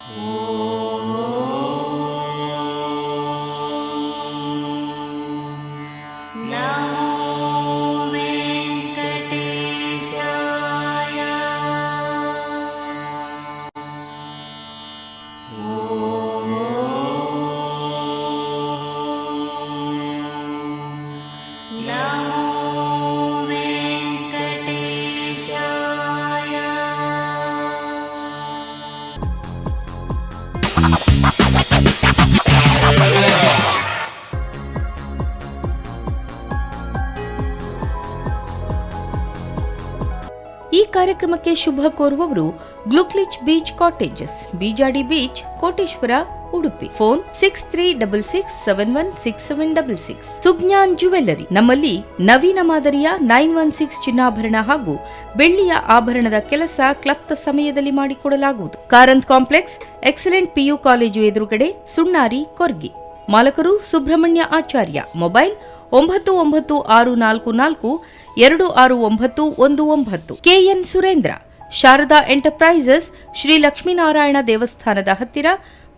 ಈ ಕಾರ್ಯಕ್ರಮಕ್ಕೆ ಶುಭ ಕೋರುವವರು Glucklich beach cottages, Bijadi beach, Koteshwara, Udupi. Phone 6366716766. Sujnan jewellery, ನಮ್ಮಲ್ಲಿ ನವೀನ ಮಾದರಿಯ 916 ಚಿನ್ನಾಭರಣ ಹಾಗೂ ಬೆಳ್ಳಿಯ ಆಭರಣದ ಕೆಲಸ ಕ್ಲಪ್ತ ಸಮಯದಲ್ಲಿ ಮಾಡಿಕೊಡಲಾಗುವುದು. Karanth complex, excellent PU college ಎದುರುಗಡೆ, ಸುಣ್ಣಾರಿ, ಕೊರ್ಗಿ. ಮಾಲಕರು Subrahmanya Acharya. Mobile 9944426919. KN Surendra. Sharada enterprises, Shri Lakshminarayana ದೇವಸ್ಥಾನದ ಹತ್ತಿರ,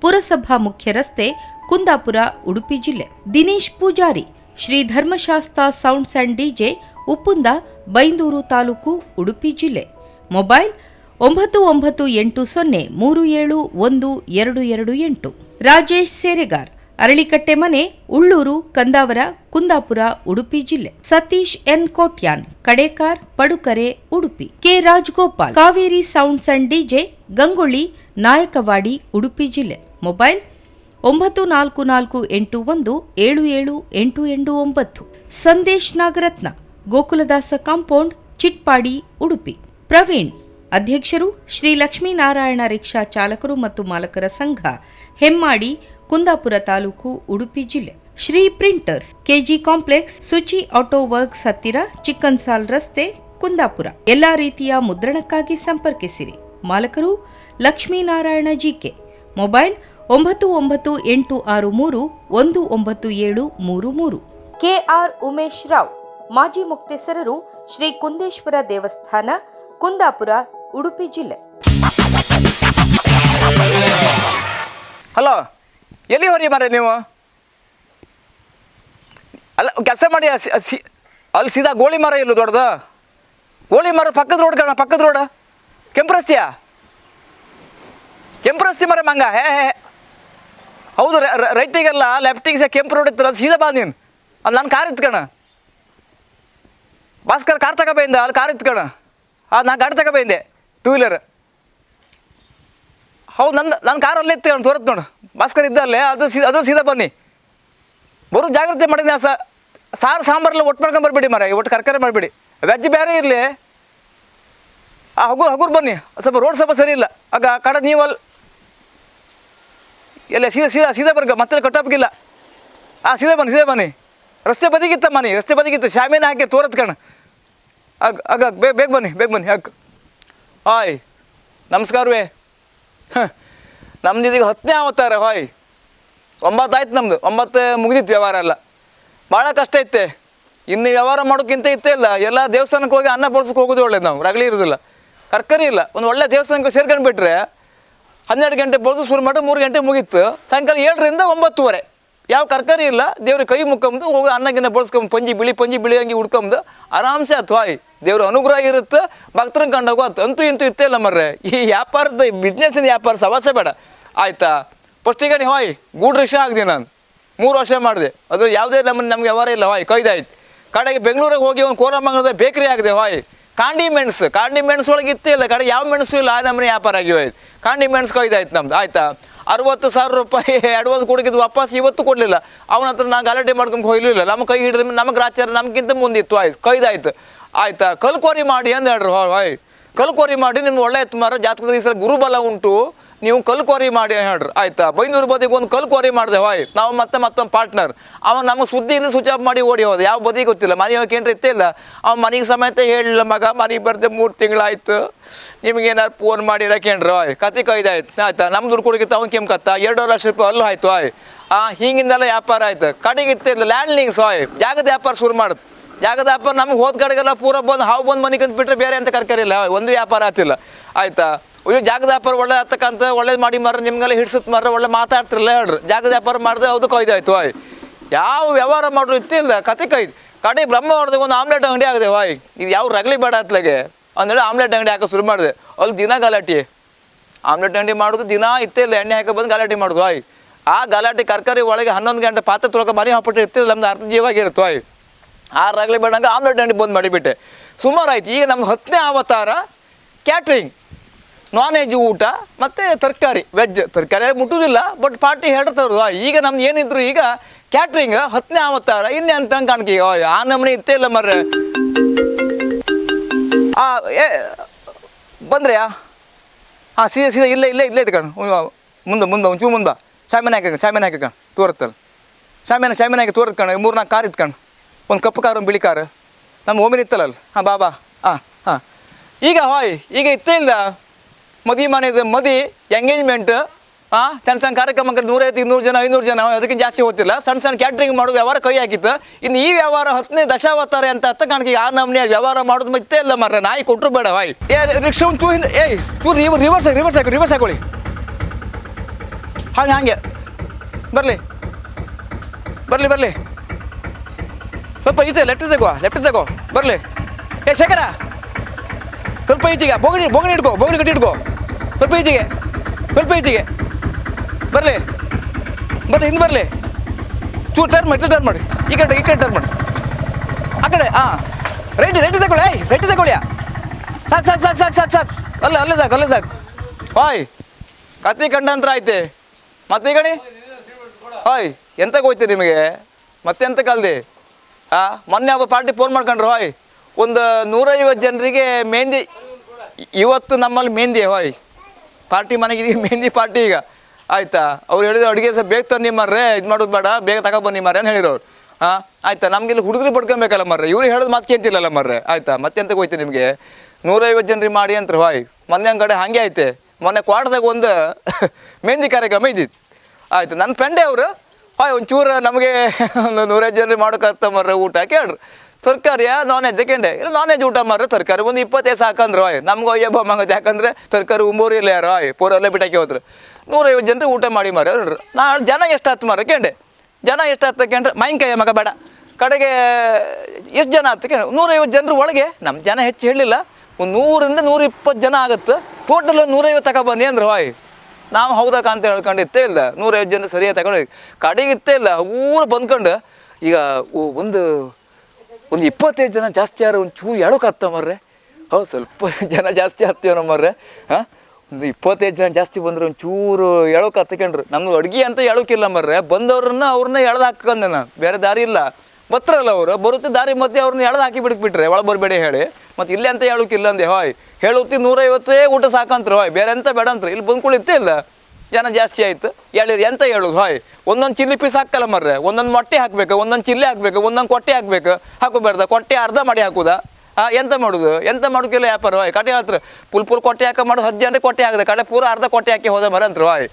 ಪುರಸಭಾ ಮುಖ್ಯ ರಸ್ತೆ, ಕುಂದಾಪುರ, ಉಡುಪಿ ಜಿಲ್ಲೆ. ದಿನೇಶ್ ಪೂಜಾರಿ, ಶ್ರೀ ಧರ್ಮಶಾಸ್ತ್ರ sounds and DJ, Uppunda, Byndoor taluk, Udupi ಜಿಲ್ಲೆ. ಮೊಬೈಲ್ 9910371228. ರಾಜೇಶ್ ಸೇರೆಗಾರ್, ಅರಳಿಕಟ್ಟೆ ಮನೆ, ಉಳ್ಳೂರು, ಕಂದಾವರ, ಕುಂದಾಪುರ, ಉಡುಪಿ ಜಿಲ್ಲೆ. Satish N Kotian, Kadekar, Padukere, Udupi. K Rajagopal, Kaveri sounds and DJ, Gangolli, Nayakwadi, Udupi ಜಿಲ್ಲೆ. ಮೊಬೈಲ್ 9448177889. ಸಂದೇಶ್ ನಾಗರತ್ನ, ಗೋಕುಲದಾಸ ಕಾಂಪೌಂಡ್, ಚಿಟ್ಪಾಡಿ, ಉಡುಪಿ. ಪ್ರವೀಣ್, ಅಧ್ಯಕ್ಷರು, ಶ್ರೀ ಲಕ್ಷ್ಮೀನಾರಾಯಣ ರಿಕ್ಷಾ ಚಾಲಕರು ಮತ್ತು ಮಾಲಕರ ಸಂಘ, ಹೆಮ್ಮಾಡಿ, ಕುಂದಾಪುರ ತಾಲೂಕು, ಉಡುಪಿ ಜಿಲ್ಲೆ. Shri printers, KG complex, Suchi auto works ಹತ್ತಿರ, ಚಿಕ್ಕನ್ ಸಾಲ್ ರಸ್ತೆ, ಕುಂದಾಪುರ. ಎಲ್ಲಾ ರೀತಿಯ ಮುದ್ರಣಕ್ಕಾಗಿ ಸಂಪರ್ಕಿಸಿರಿ. ಮಾಲಕರು Lakshminarayana GK. Mobile 9986319733. KR Umesh Rao, ಮಾಜಿ ಮುಕ್ತೇಸರರು, ಶ್ರೀ ಕುಂದೇಶ್ವರ ದೇವಸ್ಥಾನ, ಕುಂದಾಪುರ, ಉಡುಪಿ ಜಿಲ್ಲೆ. ಹಲೋ, ಎಲ್ಲಿ ಹೊರಿ ಮಾರೆ ನೀವು? ಅಲ್ಲ, ಕೆಲಸ ಮಾಡಿ ಅಲ್ಲಿ ಸೀದಾ ಗೋಳಿ ಮರ ಇಲ್ಲು ದೊಡ್ಡದು, ಗೋಳಿ ಮರ ಪಕ್ಕದ ರೋಡ್ ಕಾಣ, ಪಕ್ಕದ ರೋಡ್. ಕೆಂಪು ರಸ್ತೆಯಾ? ಕೆಂಪು ರಸ್ತೆ ಮರ ಮಂಗ. ಹೌದು, ರೈಟಿಗೆಲ್ಲ ಲೆಫ್ಟಿಗೆ ಕೆಂಪು ರೋಡ್ ಇತ್ತು, ಅದು ಸೀದಾ ಬಾ ನೀನು. ಅಲ್ಲಿ ನಾನು ಕಾರ್ ಇತ್ಕಣ, ಭಾಸ್ಕರ್ ಕಾರ್ ತಗೋಬಂದ, ಅಲ್ಲಿ ಕಾರ್ ಇತ್ಕಣ. ನಾನು ಗಾಡಿ ತಗೋಬಂದೆ, 2 ವೀಲರ್. ಹೌದು, ನನ್ನ ಕಾರಲ್ಲೇ ಇತ್ತು ತೋರತ್ ನೋಡು, ಭಾಸ್ಕರ್ ಇದ್ದಲ್ಲೇ. ಅದು ಸೀದಾ ಬನ್ನಿ. ಬರೋ ಜಾಗ್ರತೆ ಮಾಡಿದ್ನಿ. ಸಾರು ಸಾಂಬಾರೆಲ್ಲ ಒಟ್ಟು ಮಾಡ್ಕೊಂಬರ್ಬೇಡಿ ಮರ, ಒಟ್ಟು ಕರ್ಕರೆ ಮಾಡಬೇಡಿ. ವೆಜ್ ಬೇರೆ ಇರಲಿ. ಹಗುರು ಬನ್ನಿ, ಸ್ವಲ್ಪ ರೋಡ್ ಸ್ವಲ್ಪ ಸರಿ ಇಲ್ಲ. ಆಗ ಆ ಕಡೆ ನೀವು ಅಲ್ಲಿ ಎಲ್ಲ ಸೀದಾ ಬರ್ಗ, ಮತ್ತೆ ಕಟ್ಟಪ್ಗಿಲ್ಲ. ಸೀದಾ ಬನ್ನಿ. ರಸ್ತೆ ಬದಿಗಿತ್ತ ಮನೆ, ರಸ್ತೆ ಬದಿಗಿತ್ತು, ಶಾಮಿನ ಹಾಕಿ ತೋರತ್ ಕಣ. ಬೇಗ ಬನ್ನಿ. ಹಾಯ್, ನಮಸ್ಕಾರವೇ. ನಮ್ದು ಇದೀಗ 10ನೇ ಅವತಾರ. ಹಾಯ್, 9 ಆಯ್ತು ನಮ್ಮದು. 9 ಮುಗಿದಿತ್ತು ವ್ಯವಹಾರ ಎಲ್ಲ. ಭಾಳ ಕಷ್ಟ ಐತೆ. ಇನ್ನು ವ್ಯವಹಾರ ಮಾಡೋಕ್ಕಿಂತ ಇತ್ತೇ ಇಲ್ಲ. ಎಲ್ಲ ದೇವಸ್ಥಾನಕ್ಕೆ ಹೋಗಿ ಅನ್ನ ಬಡ್ಸೋಕೆ ಹೋಗೋದು ಒಳ್ಳೇದು. ನಾವು ರಗಳಿ ಇರೋದಿಲ್ಲ, ಕರ್ಕರಿ ಇಲ್ಲ. ಒಂದು ಒಳ್ಳೆ ದೇವಸ್ಥಾನಕ್ಕೆ ಸೇರ್ಕೊಂಡು ಬಿಟ್ರೆ 12 ಗಂಟೆ ಬಡ್ಸು ಶುರು ಮಾಡಿ 3 ಗಂಟೆ ಮುಗೀತು. ಸಾಯಂಕಾಲ 7ರಿಂದ 9:30 ಯಾವ ಕರ್ಕರಿ ಇಲ್ಲ. ದೇವ್ರಿಗೆ ಕೈ ಮುಕ್ಕಂದು ಹೋಗಿ ಅನ್ನಗಿನ್ನ ಬಡ್ಸ್ಕೊಂಬ, ಪಂಜಿ ಬಿಳಿ ಹಂಗೆ ಉಡ್ಕೊಂಬದು ಆರಾಮ್ಸೆ ಆಯ್ತು. ಹಾಯ್, ದೇವ್ರ ಅನುಗ್ರಹ ಇರುತ್ತೆ, ಭಕ್ತರನ್ನ ಕಂಡೋಗು ಆಯ್ತು. ಅಂತೂ ಇತ್ತೇ ಇಲ್ಲ ಮರ್ರೆ. ಈ ವ್ಯಾಪಾರದ ಬಿಸ್ನೆಸ್ಸಿನ ವ್ಯಾಪಾರ ಸವಾಸೆ ಬೇಡ ಆಯಿತಾ. ಫಸ್ಟಿಗೆ ಹಾಯ್ ಗೂಡ್ ರಿಕ್ಷಾ ಆಗಿದ್ದೆ ನಾನು, 3 ವರ್ಷ ಮಾಡಿದೆ. ಅದು ಯಾವುದೇ ನಮಗೆ ವ್ಯವಹಾರ ಇಲ್ಲ. ಹಾಯ್, ಕೈದಾಯ್ತು. ಕಡೆಗೆ ಬೆಂಗಳೂರಿಗೆ ಹೋಗಿ ಒಂದು ಕೋರಮಂಗಲದ ಬೇಕ್ರಿ ಆಗಿದೆ. ಹಾಯ್, ಕಾಂಡಿ ಮೆಣಸು ಒಳಗೆ ಇತ್ತೇ ಇಲ್ಲ. ಕಡೆ ಯಾವ ಮೆಣಸು ಇಲ್ಲ, ಆ ನಮ್ಮನೆ ವ್ಯಾಪಾರ ಆಗಿವೆ. ಕಾಂಡಿ ಮೆಣಸು ಕೈದಾಯ್ತು ನಮ್ದು ಆಯಿತಾ. 60,000 ರೂಪಾಯಿ ಅಡ್ವಾನ್ಸ್ ಕೊಡೋಕಿದ್ದು ವಾಪಸ್ ಇವತ್ತು ಕೊಡಲಿಲ್ಲ. ಅವನ ಹತ್ರ ನಾನು ಗಲಾಟೆ ಮಾಡ್ಕೊಂಡು ಹೋಗ್ಲಿಲ್ಲ. ನಮ್ಮ ಕೈ ಹಿಡಿದ ನಮಗೆ ಗ್ರಾಚಾರ ನಮಗಿಂತ ಮುಂದಿತ್ತು. ಆಯ್ತು, ಕೈದಾಯ್ತು ಆಯಿತಾ. ಕಲ್ಕೋರಿ ಮಾಡಿ ಅಂತ ಹೇಳ್ರು. ಹಾಯ್, ಕಲ್ಕೋರಿ ಮಾಡಿ ನಿಮ್ಗೆ ಒಳ್ಳೆ ಎತ್ತು ಮಾರ, ಜಾತಕದ ಈ ಸಲ ಗುರುಬಲ ಉಂಟು, ನೀವು ಕಲ್ಕೋರಿ ಮಾಡಿ ಹೇಳ್ರಿ ಆಯಿತಾ. ಬೈಂದೂರು ಬದಿಗೆ ಒಂದು ಕಲ್ಕೋರಿ ಮಾಡಿದೆ. ಹಾಯ್, ನಾವು ಮತ್ತೊಂದು ಪಾರ್ಟ್ನರ್. ಅವನು ನಮಗೆ ಸುದ್ದಿಯಿಂದ ಸ್ವಿಚ್ ಆಫ್ ಮಾಡಿ ಓಡಿ ಹೋದ. ಯಾವ ಬದಿಗೆ ಗೊತ್ತಿಲ್ಲ, ಮನೆ ಹೋಗೇನ್ರಿ ಇತ್ತೇ ಇಲ್ಲ. ಅವ್ನು ಮನೆಗೆ ಸಮೇತ ಹೇಳಿಲ್ಲ, ಮಗ ಮನೆಗೆ ಬರ್ದೆ 3 ತಿಂಗಳಾಯ್ತು, ನಿಮಗೇನಾರು ಫೋನ್ ಮಾಡಿ ಕೇಳ್ರಿ. ಹಾಯ್, ಕತೆ ಕೈದಾಯ್ತು ಆಯ್ತಾ. ನಮ್ಮ ದುಡ್ಡು ಕೊಡಗಿತ್ತು ಅವ್ನು ಕೆಂಕತ್ತ 2 ಲಕ್ಷ ರೂಪಾಯಿ ಅಲ್ಲೂ ಆಯ್ತು. ಹಾಯ್, ಹಿಂಗಿಂದೆಲ್ಲ ವ್ಯಾಪಾರ ಆಯ್ತು. ಕಡೆಗೆ ಇತ್ತಿಲ್ಲ ಲ್ಯಾಂಡ್ಲಿಂಗ್ಸ್. ಹಾಯ್, ಜಾಗದ ವ್ಯಾಪಾರ ಶುರು ಮಾಡುತ್ತೆ. ಜಾಗದ ವ್ಯಾಪಾರ ನಮಗೆ ಹೋದ ಕಡೆಗೆಲ್ಲ ಪೂರ ಬಂದು ಹಾವು ಬಂದು ಮನೆಗೆ ಅಂತ ಬಿಟ್ಟರೆ ಬೇರೆ ಅಂತ ಕರ್ಕರಿಲ್ಲ. ಒಂದು ವ್ಯಾಪಾರ ಆಗ್ತಿಲ್ಲ ಆಯಿತಾ. ಅಯ್ಯೋ ಜಾಗದ ವ್ಯಾಪಾರ ಒಳ್ಳೆ ಹತ್ತಕ್ಕಂತ ಒಳ್ಳೇದು ಮಾಡಿ ಮಾರ ನಿಮ್ಗೆಲ್ಲ ಹಿಡ್ಸುತ್ತೆ ಮಾರ ಒಳ್ಳೆ ಮಾತಾಡ್ತಿರಲ್ಲ ಹೇಳ್ರಿ ಜಾಗದ ವ್ಯಾಪಾರ ಮಾಡಿದೆ ಅದು ಕೊಯ್ದಾಯ್ತು ಹಾಯ್ ಯಾವ ವ್ಯವಹಾರ ಮಾಡ್ರು ಇತ್ತಿಲ್ಲ ಕತೆ ಕೈದು ಕಡೆ ಬ್ರಹ್ಮ ಹೊಡೆದಾಗ ಒಂದು ಆಮ್ಲೆಟ್ ಅಂಗಡಿ ಆಗಿದೆ ಹಾಯ್ ಇದು ಯಾವ ರಗಲಿ ಬೇಡ ಅತ್ಲಾಗೆ ಅಂದೇಳಿ ಆಮ್ಲೆಟ್ ಅಂಗಡಿ ಹಾಕೋ ಶುರು ಮಾಡಿದೆ ಅಲ್ಲಿ ದಿನ ಗಲಾಟೆ ಆಮ್ಲೆಟ್ ಅಂಗಡಿ ಮಾಡೋದು ದಿನ ಇತ್ತೇ ಇಲ್ಲ ಎಣ್ಣೆ ಹಾಕಿ ಬಂದು ಗಲಾಟೆ ಮಾಡೋದು ಹಾಯ್ ಆ ಗಲಾಟೆ ಕರ್ಕರಿ ಒಳಗೆ 11 ಗಂಟೆ ಪಾತ್ರೆ ತೊಳಕ ಮರಿ ಹಾಕ್ಬಿಟ್ಟು ಇರ್ತಿಲ್ಲ ನಮ್ದು ಅರ್ಧ ಜೀವಾಗಿರುತ್ತೆ ಹಾಯ್ ಆ ರಗಲಿ ಬೇಡಂಗೆ ಆಮ್ಲೆಟ್ ಅಂಗಡಿ ಬಂದು ಮಾಡಿಬಿಟ್ಟೆ ಸುಮಾರು ಆಯ್ತು ಈಗ ನಮ್ದು 10ನೇ ಅವತಾರ ಕ್ಯಾಟ್ರಿಂಗ್ ನಾನ್ ವೆಜ್ ಊಟ ಮತ್ತು ತರಕಾರಿ ವೆಜ್ ತರಕಾರಿ ಮುಟ್ಟುವುದಿಲ್ಲ ಬಟ್ ಪಾರ್ಟಿ ಹೇಳ್ತಾರದು ಈಗ ನಮ್ದು ಏನಿದ್ರು ಈಗ ಕ್ಯಾಟ್ರಿಂಗ್ 10ನೇ ಅವತಾರ ಇನ್ನೇ ಅಂತ ಕಾಣ್ಕಿ ಆ ನಮ್ಮನೆ ಇತ್ತೇ ಇಲ್ಲ ಮರ್ರೆ ಏ ಬಂದ್ರ್ಯಾ ಹಾಂ ಸೀದಾ ಇಲ್ಲೇ ಇದು ಕಣ್ ಮುಂದೆ ಒಂಚೂರು ಮುಂದೆ ಶಾಮಿನ ಹಾಕಿ ಕಣ್ ತೋರುತ್ತಲ್ಲ ಶಾಮಿನ ಹಾಕಿ ತೋರತ್ ಕಣ 3-4 ಕಾರ್ ಇತ್ತು ಕಣ್ ಒಂದು ಕಪ್ಪು ಕಾರು ಒಂದು ಬಿಳಿ ಕಾರು ನಮ್ಮ ಓಮಿನ ಇತ್ತಲ್ಲ ಹಾಂ ಬಾ ಹಾಂ ಈಗ ಹಾಯ್ ಈಗ ಇತ್ತೇ ಇಲ್ಲ ಮದುವೆ ಮನೆದು ಎಂಗೇಜ್ಮೆಂಟ್ ಸಣ್ಣ ಕಾರ್ಯಕ್ರಮಕ್ಕೆ 150-200 ಜನ 500 ಜನ ಅದಕ್ಕಿಂತ ಜಾಸ್ತಿ ಹೋಗ್ತಿಲ್ಲ ಸಣ್ಣ ಕ್ಯಾಟ್ರಿಂಗ್ ಮಾಡೋ ವ್ಯವಹಾರ ಕೈ ಹಾಕಿತ್ತು ಇನ್ನು ಈ ವ್ಯವಹಾರ 10ನೇ ದಶಾವತಾರ ಅಂತ ಅತ್ತ ಕಾಣಿಕೆ ಆ ನಮ್ಮನೆ ವ್ಯವಹಾರ ಮಾಡೋದು ಮತ್ತೆ ಇಲ್ಲ ಮರ್ರೆ ನಾಯಿ ಕೊಟ್ಟರು ಬೇಡ ಹಾಯ್ ರಿಕ್ಷಾ ಒಂದು ಚೂರು ರಿವರ್ಸ್ ಹಾಕೊಳ್ಳಿ ಹಾಗೆ ಬರಲಿ ಸ್ವಲ್ಪ ಈಚೆ ಲೆಫ್ಟ್ ತಗೋ ಬರಲಿ ಶೇಖರ ಸ್ವಲ್ಪ ಈಚೆಗೆ ಬೋಗಣಿ ಹಿಡ್ಕೊ ಬೋಗಣಿ ಕಟ್ಟಿ ಹಿಡ್ಕೊ ಸ್ವಲ್ಪ ಈಚೆಗೆ ಬರಲಿ ಹಿಂದೆ ಬರಲಿ ಚೂರು ಟರ್ನ್ ಮಾಡಿ ಈ ಕಡೆ ಟರ್ನ್ ಮಾಡಿ ಆ ಕಡೆ ರೈಟ್ ತಗೊಳ್ಳಿ ಸಾಕು ಅಲ್ಲೇ ಸಾಕು ಹಾಯ್ ಕತ್ತಿ ಕಂಡಂತ್ರ ಐತೆ ಮತ್ತೆ ಈ ಕಡೆ ಹಾಯ್ ಎಂತಕ್ಕೆ ಹೋಯ್ತು ನಿಮಗೆ ಮತ್ತೆ ಎಂತ ಕಲ್ದೆ ಮೊನ್ನೆ ಒಬ್ಬ ಪಾರ್ಟಿ ಫೋನ್ ಮಾಡ್ಕೊಂಡ್ರು ಹಾಯ್ ಒಂದು 150 ಜನರಿಗೆ ಮೆಹಂದಿ ಇವತ್ತು ನಮ್ಮಲ್ಲಿ ಮೆಹಂದಿ ಹಾಯ್ ಪಾರ್ಟಿ ಮನೆಗೆ ಮೆಹಂದಿ ಪಾರ್ಟಿ ಈಗ ಆಯಿತಾ ಅವ್ರು ಹೇಳಿದ್ರು ಅಡುಗೆ ಸಹ ಬೇಗ ತನ್ನಿ ಮರ್ರೆ ಇದು ಮಾಡೋದು ಬೇಡ ಬೇಗ ತಗೊಬನ್ನಿ ಮರ್ರೆ ಅಂತ ಹೇಳಿರೋರು ಆಯಿತಾ ನಮಗೆಲ್ಲ ಹುಡುಗರು ಪಡ್ಕೊಬೇಕಲ್ಲ ಮರ್ರೆ ಇವ್ರು ಹೇಳೋದು ಮಾತು ಕೇಂತಿಲ್ಲಲ್ಲ ಮರ್ರೆ ಆಯಿತಾ ಮತ್ತೆ ಎಂತಕ್ಕೆ ಹೋಯ್ತು ನಿಮಗೆ 150 ಜನರಿಗೆ ಮಾಡಿ ಅಂತಾರೆ ಹಾಯ್ ಮೊನ್ನೆ ಕಡೆ ಹಾಗೆ ಐತೆ ಮೊನ್ನೆ ಕ್ವಾರ್ಟರ್ದಾಗ ಒಂದು ಮೆಹಂದಿ ಕಾರ್ಯಕ್ರಮ ಇದ್ದಿತ್ತು ಆಯಿತು ನನ್ನ ಫ್ರೆಂಡೇ ಅವರು ಹಾಯ್ ಒಂಚೂರು ನಮಗೆ ಒಂದು 150 ಜನರಿಗೆ ಮಾಡೋಕ್ಕರ್ತ ಮರ್ರೆ ಊಟ ಕೇಳ್ರಿ ತರಕಾರಿಯ ನಾನ್ ವೆಜ್ ಕೆಂಡೆ ಇಲ್ಲ ನಾನ್ ವೆಜ್ ಊಟ ಮಾರ್ರೆ ತರಕಾರಿ ಒಂದು 25 ಸಾಕಂದ್ರೆ ಹಾಯ್ ನಮ್ಗೆ ಅಯ್ಯಬ್ಬ ಮಂಗದ ಯಾಕಂದರೆ ತರಕಾರಿ ಉಂಬೋರು ಇಲ್ಲ ಯಾರು ಹಾಯ್ ಪೂರಲ್ಲೇ ಬಿಟ್ಟಾಕಿ ಹೋದ್ರು 150 ಜನರಿಗೆ ಊಟ ಮಾಡಿ ಮಾರ ನಾಳೆ ಜನ ಎಷ್ಟು ಹತ್ತು ಮಾರ ಕೇಂಡೆ ಜನ ಎಷ್ಟು ಹತ್ತು ಕೇಂದ್ರೆ ಮಾಯಿನ್ಕಾಯಿ ಮಗ ಬೇಡ ಕಡೆಗೆ ಎಷ್ಟು ಜನ ಹತ್ತು ಕೇಳಿ 150 ಜನರ ಒಳಗೆ ನಮ್ಮ ಜನ ಹೆಚ್ಚು ಹೇಳಿಲ್ಲ ಒಂದು 100ರಿಂದ 120 ಜನ ಆಗುತ್ತೆ ಟೋಟಲ್ 150 ತಗೊಬನ್ನಿ ಅಂದ್ರೆ ಹಾಯ್ ನಾವು ಹೌದಕ್ಕ ಅಂತ ಹೇಳ್ಕೊಂಡು ಇತ್ತೇ ಇಲ್ಲ 150 ಜನ ಸರಿಯಾಗಿ ತಗೊಂಡು ಕಡೆಗೆ ಇತ್ತೇ ಇಲ್ಲ ಊರು ಬಂದ್ಕೊಂಡು ಈಗ ಒಂದು 25 ಜನ ಜಾಸ್ತಿ ಯಾರು ಒಂಚೂರು ಹೇಳೋಕೆ ಮರ್ರೆ ಹೌದು ಸ್ವಲ್ಪ ಜನ ಜಾಸ್ತಿ ಹತ್ತೀವನ ಮರ್ರೆ ಒಂದು 25 ಜನ ಜಾಸ್ತಿ ಬಂದ್ರೆ ಒಂಚೂರು ಹೇಳೋಕೆ ಹತ್ಕೊಂಡ್ರು ನಮ್ಗೆ ಅಡುಗೆ ಅಂತ ಹೇಳೋಕಿಲ್ಲ ಮರ್ರೆ ಅವ್ರನ್ನ ಎಳ್ದು ಹಾಕೊಂಡೆ ನಾನು ಬೇರೆ ದಾರಿ ಇಲ್ಲ ಬತ್ರಲ್ಲ ಅವರು ಬರುತ್ತೆ ದಾರಿ ಮತ್ತೆ ಅವ್ರನ್ನ ಎಳ್ದು ಹಾಕಿ ಬಿಟ್ಬಿಟ್ರೆ ಒಳಗೆ ಬರಬೇಡಿ ಹೇಳಿ ಮತ್ತು ಇಲ್ಲೇ ಅಂತ ಹೇಳೋಕಿಲ್ಲ ಅಂದೆ ಹಾಯ್ ಹೇಳುತ್ತಿ 150 ಊಟ ಸಾಕಂತ್ರು ಹಾಯ್ ಬೇರೆ ಎಂತ ಬೇಡ ಅಂತ್ರು ಇಲ್ಲಿ ಬಂದ್ಕೊಳ್ಳಿತ್ತೇ ಇಲ್ಲ ಜನ ಜಾಸ್ತಿ ಆಯಿತು ಹೇಳಿರಿ ಎಂತ ಹೇಳೋದು ಹಾಯ್ ಒಂದೊಂದು ಚಿಲ್ಲಿ ಪೀಸ್ ಹಾಕಲ್ಲ ಮರ್ರೆ ಒಂದೊಂದು ಮೊಟ್ಟೆ ಹಾಕಬೇಕು ಒಂದೊಂದು ಚಿಲ್ಲಿ ಹಾಕಬೇಕು ಒಂದೊಂದು ಕೊಟ್ಟೆ ಹಾಕಬೇಕು ಹಾಕೋಬಾರ್ದ ಕೊಟ್ಟೆ ಅರ್ಧ ಮಾಡಿ ಹಾಕುದಾ ಎಂತ ಮಾಡೋಕ್ಕಿಲ್ಲ ವ್ಯಾಪಾರ ಹಾಯ್ ಕಟ್ಟೆ ಹತ್ರ ಪುಲ್ ಕೊಟ್ಟೆ ಹಾಕೋ ಮಾಡೋದು 10 ಜನರಿಗೆ ಕೊಟ್ಟೆ ಹಾಕಿದೆ ಕಡೆ ಪೂರ ಅರ್ಧ ಕೊಟ್ಟೆ ಹಾಕಿ ಹೋದ ಮರ ಅಂತ್ರು ಹಾಯ್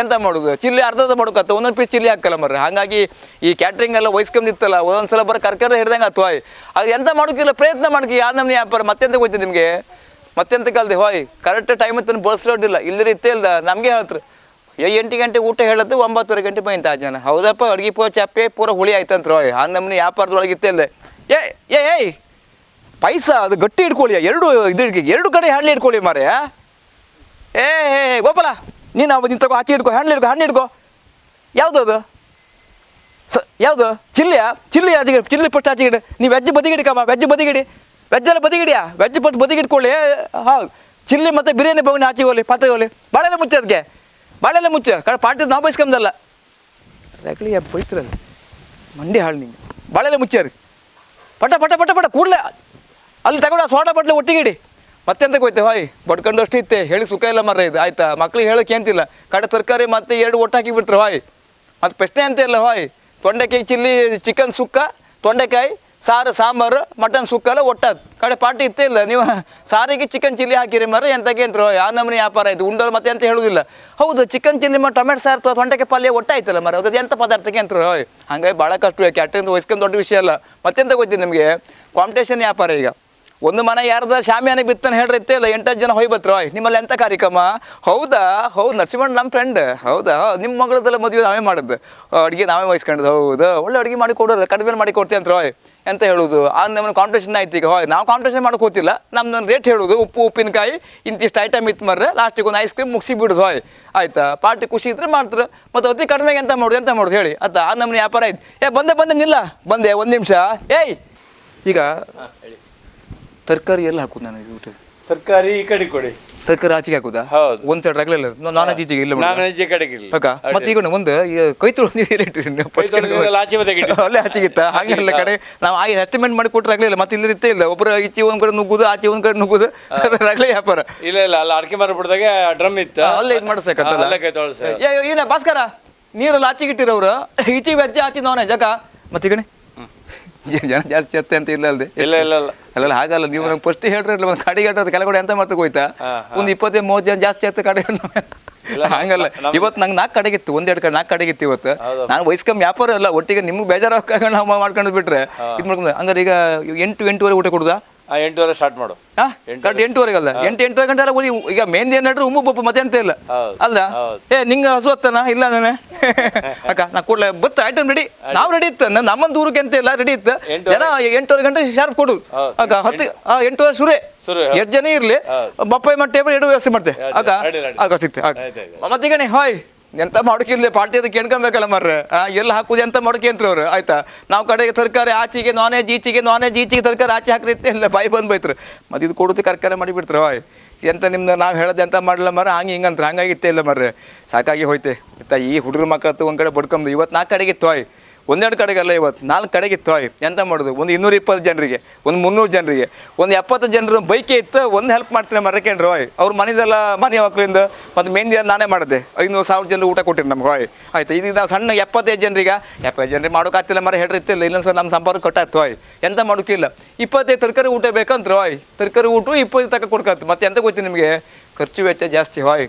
ಎಂತ ಮಾಡೋದು ಚಿಲ್ಲಿ ಅರ್ಧದ ಮಾಡೋಕತ್ತ ಒಂದೊಂದು ಪೀಸ್ ಚಿಲ್ಲಿ ಹಾಕಲ್ಲ ಮರ್ರೆ ಹಾಗಾಗಿ ಈ ಕ್ಯಾಟ್ರಿಂಗ್ ಎಲ್ಲ ವಹಿಸ್ಕೊಂಡಿತ್ತಲ್ಲ ಒಂದೊಂದ್ಸಲ ಬರೋ ಕರ್ಕರ ಹಿಡ್ದಂಗೆ ಆಯ್ತು ಹಾಯ್ ಅದು ಎಂತ ಮಾಡೋಕ್ಕಿಲ್ಲ ಪ್ರಯತ್ನ ಮಾಡ್ಕಿ ಯಾವ ನಮ್ನಿ ವ್ಯಾಪಾರ ಮತ್ತೆಂತ ಹೋಯ್ತು ನಿಮಗೆ ಮತ್ತೆಂತ ಕಲ್ದೆ ಹಾಯ್ ಕರೆಕ್ಟ್ ಟೈಮ್ ಇತ್ತು ಬಳಸೋದಿಲ್ಲ ಇಲ್ಲರಿ ಇತ್ತೇ ಇಲ್ಲ ನಮಗೆ ಹೇಳ್ತಾರೆ 8 ಗಂಟೆ ಊಟ ಹೇಳದ್ದು 9:30 ಗಂಟೆ ಬೈಂತ ಆ ಜನ ಹೌದಪ್ಪ ಅಡುಗೆ ಚಾಪೆ ಪೂರ ಹುಳಿ ಆಯ್ತಂತ್ರ ಹಾಯ್ ಆ ನಮ್ನಿ ವ್ಯಾಪಾರದೊಳಗೆ ಇತ್ತೇ ಇಲ್ಲ ಏಯ್ ಪೈಸಾ ಅದು ಗಟ್ಟಿ ಇಟ್ಕೊಳ್ಳಿ ಎರಡು ಕಡೆ ಹ್ಯಾಂಡ್ಲಿ ಇಟ್ಕೊಳ್ಳಿ ಮಾರೆ ಏ ಗೋಪಾಲ ನೀನು ತಗೋ ಆಚೆ ಹಿಡ್ಕೊ ಹ್ಯಾಂಡ್ಲಿ ಹಿಡ್ಕೊ ಯಾವುದು ಅದು ಯಾವುದು ಚಿಲ್ಲಿ ಆಚೆಗಿಡಿ ಚಿಲ್ಲಿ ಫಸ್ಟ್ ಆಚೆಗಿಡಿ ನೀವು ವೆಜ್ ಬದಿಗಿಡಿ ಕಮ್ಮ ವೆಜ್ಜೆಲ್ಲ ಬದಿಗಿಡಿಯಾ ವೆಜ್ ಫಸ್ಟ್ ಬದಿಗಿಟ್ಕೊಳ್ಳಿ ಹೌದು ಚಿಲ್ಲಿ ಮತ್ತು ಬಿರಿಯಾನಿ ಬೋಗಣಿ ಆಚೆಗೆ ಹೋಲಿ ಪಾತ್ರೆಗೆ ಹೋಲಿ ಬಾಳೆಲ್ಲ ಮುಚ್ಚೆ ಅದಕ್ಕೆ ಬಾಳೆಲ್ಲ ಮುಚ್ಚೆ ಕಡೆ ಪಾರ್ಟಿ ನಾವು ಬಯಸ್ಕೊಂಬಲ್ಲ ರಗಳಿ ಬೈತಿರಲ್ಲ ಮಂಡಿ ಹಾಳು ನಿಂಗೆ ಬಾಳೆಲ್ಲ ಮುಚ್ಚಾರಿ ಪಟ ಕೂಡಲೇ ಅಲ್ಲಿ ತಗೊಂಡು ಸೋಡಾ ಬಟ್ಲೆ ಒಟ್ಟಿಗಿಡಿ ಮತ್ತೆಂತ ಹೋಯ್ತೆ ಹಾಯ್ ಬಡ್ಕೊಂಡು ಅಷ್ಟು ಇತ್ತೆ ಹೇಳಿ ಸುಖ ಇಲ್ಲ ಮರ ಇದು ಆಯ್ತಾ ಮಕ್ಳಿಗೆ ಹೇಳೋಕೆ ಅಂತಿಲ್ಲ ಕಡೆ ತರಕಾರಿ ಮತ್ತೆ 2 ಒಟ್ಟು ಹಾಕಿ ಬಿಡ್ತಾರೆ ಹಾಯ್ ಮತ್ತು ಪ್ರಶ್ನೆ ಅಂತ ಇಲ್ಲ ಹಾಯ್ ತೊಂಡೆಕಾಯಿ ಚಿಲ್ಲಿ ಚಿಕನ್ ಸುಕ್ಕ ತೊಂಡೆಕಾಯಿ ಸಾರು ಸಾಂಬಾರು ಮಟನ್ ಸುಕ್ಕ ಎಲ್ಲ ಒಟ್ಟಾದ ಕಡೆ ಪಾರ್ಟಿ ಇತ್ತೇ ಇಲ್ಲ ನೀವು ಸಾರಿಗೆ ಚಿಕನ್ ಚಿಲ್ಲಿ ಹಾಕಿರಿ ಮರ ಎಂತಕ್ಕೆ ಅಂತಾರೆ ಆ ನಮ್ಮನೆ ವ್ಯಾಪಾರ ಆಯಿತು ಉಂಡೋರು ಮತ್ತೆ ಅಂತ ಹೇಳೋದಿಲ್ಲ ಹೌದು ಚಿಕನ್ ಚಿಲ್ಲಿ ಟೊಮೆಟೊ ಸಾರು ತೊಂಡೆಕಾಯಿ ಪಲ್ಯ ಒಟ್ಟಾಯ್ತಲ್ಲ ಮರ ಅದು ಎಂಥ ಪದಾರ್ಥಕ್ಕೆ ಅಂತಾರೆ ಹಾಯ್ ಹಂಗಾಗಿ ಭಾಳ ಕಷ್ಟ ಕ್ಯಾಟ್ರಿಂಗ್ ವಹಿಸ್ಕೊಂಡು ದೊಡ್ಡ ವಿಷಯ ಅಲ್ಲ ಮತ್ತೆಂತ ಗೊತ್ತೀನಿ ನಿಮಗೆ ಕಾಂಪಿಟೇಷನ್ ವ್ಯಾಪಾರ ಈಗ ಒಂದು ಮನೆ ಯಾರ್ದ ಶಾಮಿಯಾನೆ ಬಿತ್ತನೆ ಹೇಳ್ರಿ ಇತ್ತೇ ಇಲ್ಲ 8 ಜನ ಹೋಯ್ ಬತ್ರ ನಿಮ್ಮಲ್ಲಿ ಎಂಥ ಕಾರ್ಯಕ್ರಮ ಹೌದಾ ಹೌದು ನರಸಿಂಹಣ್ಣ ನಮ್ಮ ಫ್ರೆಂಡ್ ಹೌದಾ ನಿಮ್ಮ ಮಗಳದೆಲ್ಲ ಮದುವೆ ನಾವೇ ಮಾಡೋದು ಅಡುಗೆ ನಾವೇ ವಹಿಸ್ಕೊಂಡದ್ದು ಹೌದು ಒಳ್ಳೆ ಅಡುಗೆ ಮಾಡಿ ಕೊಡೋದು ಕಡಿಮೆ ಮಾಡಿ ಕೊಡ್ತೀವಿ ಅಂತ ಎಂತ ಹೇಳೋದು ನಮ್ಮನ್ನು ಕಾಂಪಿಟೇಷನ್ ಆಯ್ತು ಈಗ ನಾವು ಕಾಂಪಿಟೇಷನ್ ಮಾಡೋಕೆ ಹೋಗ್ತಿಲ್ಲ ನಮ್ದು ರೇಟ್ ಹೇಳೋದು ಉಪ್ಪಿನಕಾಯಿ ಇಂತಿಷ್ಟು ಐಟಮ್ ಇತ್ತು ಮರ್ರೆ ಲಾಸ್ಟಿಗೆ ಒಂದು ಐಸ್ ಕ್ರೀಮ್ ಮುಗಿಸಿ ಬಿಡೋದು ಆಯ್ತಾ ಪಾರ್ಟಿ ಖುಷಿ ಇದ್ರೆ ಮಾಡ್ತಾರೆ ಮತ್ತು ಅತಿ ಕಡಿಮೆಗೆ ಎಂತ ಮಾಡೋದು ಹೇಳಿ ಆಯ್ತಾ ನಮ್ಮನೆ ವ್ಯಾಪಾರ ಆಯ್ತು ಬಂದೆ ನಿಲ್ಲ ಬಂದೆ ಒಂದು ನಿಮಿಷ ಏಯ್ ಈಗ ತರಕಾರಿ ಎಲ್ಲ ಹಾಕುದು ನಾನು ಊಟ ತರಕಾರಿ ಈ ಕಡೆ ಕೊಡಿ ತರಕಾರಿ ಆಚೆಗೆ ಹಾಕುದಾ ಹೌದು. ಒಂದು ಸೈಡ್ ರಗಲಿಲ್ಲ ನಾನ್ ವೆಜ್ ಈಚೆಗೆ ಇಲ್ಲ ನಾನು ಈಚೆ ಕಡೆಗೆ ಇಲ್ಲ. ಅಕ್ಕ ಮತ್ತೆ ಈಗ ಒಂದು ಕೈ ತೊಳೆದು ನೀರು ತೊಳೆದು ಆಚೆ ಬದಿಗೆ ಇಟ್ಟು. ಅಲ್ಲೇ ಆಚೆಗಿತ್ತ ಹಾಗೆಲ್ಲ ಕಡೆ ನಾವು ಆಗಿ ಎಸ್ಟಿಮೇಟ್ ಮಾಡಿ ಕೊಟ್ಟರೆ ಆಗಲಿಲ್ಲ ಮತ್ತೆ ಇಲ್ಲಿ ಇರ್ತೇ ಇಲ್ಲ ಒಬ್ಬರು ಈಚೆ ಒಂದ್ ಕಡೆ ನುಗ್ಗುದು ಆಚೆ ಒಂದ್ ಕಡೆ ನುಗ್ಗುದು ರಗಳೆ ವ್ಯಾಪಾರ ಇಲ್ಲ ಅಲ್ಲ ಅಡಿಕೆ ಮರ ಬಿಡ್ದಾಗ ಡ್ರಮ್ ಇತ್ತು ಅಲ್ಲೇ ಇದು ಮಾಡಿಸಕತ್ತಲ್ಲ ಅಲ್ಲೇ ಕೈ ತೊಳ್ಸ ಏನ ಭಾಸ್ಕರ ನೀರೆಲ್ಲ ಆಚೆಗೆ ಇಟ್ಟಿರೋರು ಈಚೆಗೆ ವೆಜ್ಜ ಆಚೆ ನಾನ್ ವೆಜ್ ಅಕ್ಕ ಮತ್ತೆ ಈಗ ಜನ ಜಾಸ್ತಿ ಅತ್ತೆ ಅಂತ ಇಲ್ಲ ಅಲ್ದೆ ಇಲ್ಲ ಅಲ್ಲ ಹಾಗಲ್ಲ ನೀವು ನಂಗೆ ಫಸ್ಟ್ ಹೇಳ್ರಿ ಒಂದು ಕಡೆಗೆ ಹೇಳ್ರಿ ಕೆಳಗಡೆ ಎಂತ ಮಾಡ್ತಾ ಹೋಯ್ತಾ ಒಂದು 20-30 ಜನ ಜಾಸ್ತಿ ಆಯ್ತು ಕಡೆ ಹಂಗಲ್ಲ ಇವತ್ತು ನಂಗೆ 4 ಕಡೆಗಿತ್ತು 1-2 ಕಡೆ 4 ಕಡೆಗಿತ್ತು ಇವತ್ತು ನಾನು ವಯಸ್ಕಮ್ಮಿ ವ್ಯಾಪಾರ ಅಲ್ಲ ಒಟ್ಟಿಗೆ ನಿಮ್ಗೆ ಬೇಜಾರಾಗ ನಾವು ಮಾಡ್ಕೊಂಡು ಬಿಟ್ರೆ ಇದು ಮಾಡ್ಕೊಂಡು ಹಂಗಾರೆ ಈಗ 8-8:30 ಊಟ ಕೊಡುದಾ 8:30 ಸ್ಟಾರ್ಟ್ ಮಾಡು ಕರೆಕ್ಟ್ 8:30 ಅಲ್ಲ 8-8:30 ಗಂಟೆ ಎಲ್ಲ ಈಗ ಮೆಹಂದಿ ಏನಾದ್ರು ಬಪ್ಪು ಮತ್ತೆ ಎಂತ ಇಲ್ಲ ಅಲ್ಲ ನಿಂಗೆ ಹಸು ಹತ್ತನ ಇಲ್ಲ ನಾನೇ ಅಕ್ಕ ನಾ ಕೂಡಲೇ ಬತ್ತ ಐಟಮ್ ರೆಡಿ ನಾವು ರೆಡಿ ಇತ್ತು ನಮ್ಮಂತ ಊರಿಗೆ ಎಂತ ಇಲ್ಲ ರೆಡಿ ಇತ್ತು ಜನ 8:30 ಗಂಟೆ ಶಾರ್ಪ್ ಕೊಡು ಅಕ್ಕ 8:30 ಸುರೇ 8 ಜನ ಇರ್ಲಿ ಬಪ್ಪಾಯಿ ಮಾಡಿ ಟೇಬಲ್ 2 ವ್ಯವಸ್ಥೆ ಮಾಡ್ತೆ ಅಕ್ಕ ಸಿಕ್ತೆ ಮತ್ತೆ ಈಗ ಹಾಯ್ ಎಂತ ಮಾಡೋಕಿಲ್ಲ ಪಾರ್ಟಿ ಅದಕ್ಕೆ ಕೇಳ್ಕೊಬೇಕಲ್ಲ ಮರ್ರೆ ಎಲ್ಲ ಹಾಕುದು ಎಂತ ಮಾಡೋಕೆ ಅವ್ರು ಆಯ್ತಾ ನಾವು ಕಡೆಗೆ ತರಕಾರಿ ಆಚೆಗೆ ನಾನ್ ವೆಜ್ ಈಚೆಗೆ ತರಕಾರಿ ಆಚೆ ಹಾಕ್ರಿತ್ತೆ ಇಲ್ಲ ಬಾಯಿ ಬಂದು ಬೈತ್ರು ಮತ್ತೆ ಇದು ಕೊಡುತ್ತೆ ಕರ್ಕಾರೆ ಮಾಡಿಬಿಡ್ತಾರೆ ಹಾಯ್ ಎಂತ ನಿಮ್ದು ನಾವು ಹೇಳೋದು ಎಂತ ಮಾಡಲ್ಲ ಮರ ಹಿಂಗಂತ ಹಂಗಾಗಿ ಇತ್ತೇ ಇಲ್ಲ ಮರ್ರೆ ಸಾಕಾಗಿ ಹೋಯ್ತೆ ಆಯ್ತಾ ಈ ಹುಡುಗರ ಮಕ್ಕಳು ಒಂದು ಕಡೆ ಬಡ್ಕೊಂಬದು ಇವತ್ತು 4 ಕಡೆಗಿತ್ತು ಹಾಯ್ 1-2 ಕಡೆಗಲ್ಲ ಇವತ್ತು 4 ಕಡೆಗಿತ್ತು ಹಾಯ್ ಎಂತ ಮಾಡೋದು ಒಂದು 220 ಜನರಿಗೆ ಒಂದು 300 ಜನರಿಗೆ ಒಂದು 70 ಜನರ ಬೈಕೆ ಇತ್ತು ಒಂದು ಹೆಲ್ಪ್ ಮಾಡ್ತೀನಿ ಮರಕೇನ್ರಿ ಹಾಯ್ ಅವ್ರ ಮನೆದೆಲ್ಲ ಮನೆ ಮಕ್ಕಳಿಂದ ಮತ್ತು ಮೆಹಂದಿ ಎಲ್ಲ ನಾನೇ ಮಾಡಿದೆ 500,000 ಜನರು ಊಟ ಕೊಟ್ಟಿರಿ ನಮ್ಗೆ ಹಾಯ್ ಆಯ್ತು ಈಗ ನಾವು ಸಣ್ಣ 75 ಜನರಿಗೆ 70 ಜನರಿಗೆ ಮಾಡೋಕ್ಕಾಗ್ತಿಲ್ಲ ಮರ ಹೇಳಿರ್ತಿಲ್ಲ ಇನ್ನೊಂದು ಸಲ ನಮ್ಮ ಸಂಪರ್ಕ ಕಟ್ಟಾಯ್ತು ಹಾಯ್ ಎಂತ ಮಾಡೋಕ್ಕಿಲ್ಲ 25 ತರಕಾರಿ ಊಟ ಬೇಕಂತ ಹಾಯ್ ತರಕಾರಿ ಊಟ 20 ತನಕ ಕೊಡ್ಕತ್ತು ಮತ್ತೆ ಎಂತ ಗೊತ್ತಿ ನಿಮಗೆ ಖರ್ಚು ವೆಚ್ಚ ಜಾಸ್ತಿ ಹಾಯ್